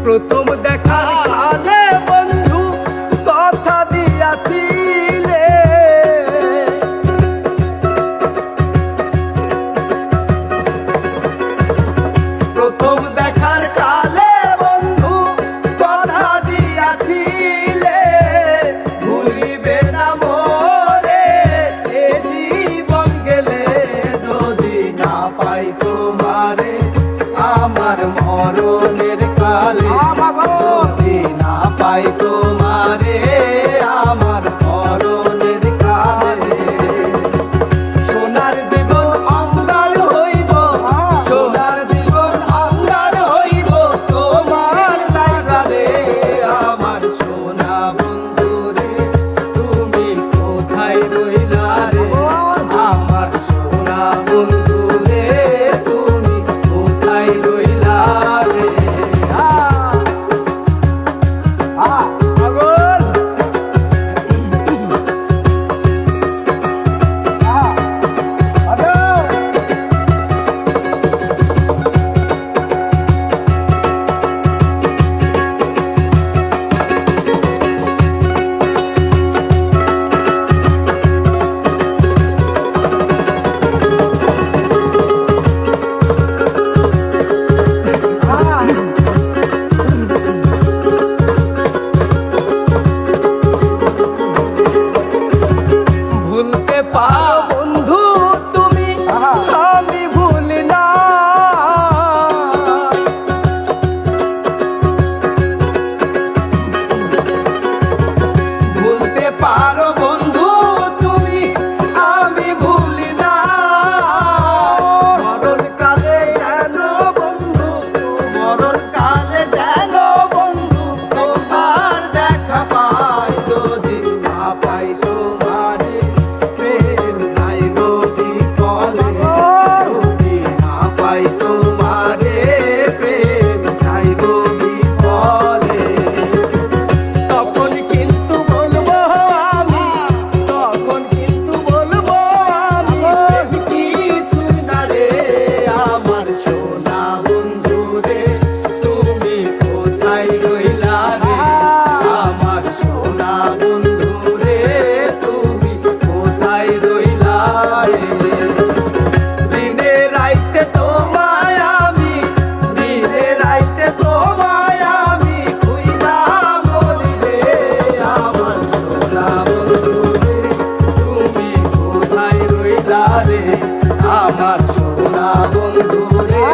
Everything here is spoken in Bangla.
প্রথম দেখার কালে বন্ধু কথা দিয়াছিলে, প্রথম দেখার কালে বন্ধু কথা দিয়াছিলে, ভুলিবে না মোরে এ জীবন গেলে যদি না পাই তোমারে আমার মরণের কালে, যদি না পাই তোমারে আমার মরণের কালে। সোনার জীবন অন্ধকার হইব, সোনার জীবন অন্ধকার হইব তোমার লাইগারে আমার সোনা বন্ধু রে তুমি কোথায় রইলা রে, আমার সোনা বন্ধু রে তুমি কোথায় রইলা রে। ভুলতে পারো বন্ধু তুমি আমি ভুলি না, ভুলতে পারো বন্ধু তুমি আমি ভুলি না, মরণকালে যেন বন্ধু, মরণকালে যেন বন্ধু তোমার দেখা পাই, যদি না পাই তোমারে প্রেম যাইব বিফলে, যদি না পাই তোমারে প্রেম যাইব বিফলে। তখন কিন্তু বলবো আমি, তখন কিন্তু বলবো আমি কিছুই না রে আমার সোনা বন্ধু রে তুমি কোথায় রইলা রে, আমার সোনা বন্ধু রে তুমি কোথায় রইলা রে। দিনে রাইতে তোমায় আমি, দিনে রাইতে তোমায় আমি খুইলা বলি রে, আমার সোনা বন্ধু রে তুমি কোথায় রইলা রে, আমার সোনা বন্ধু রে।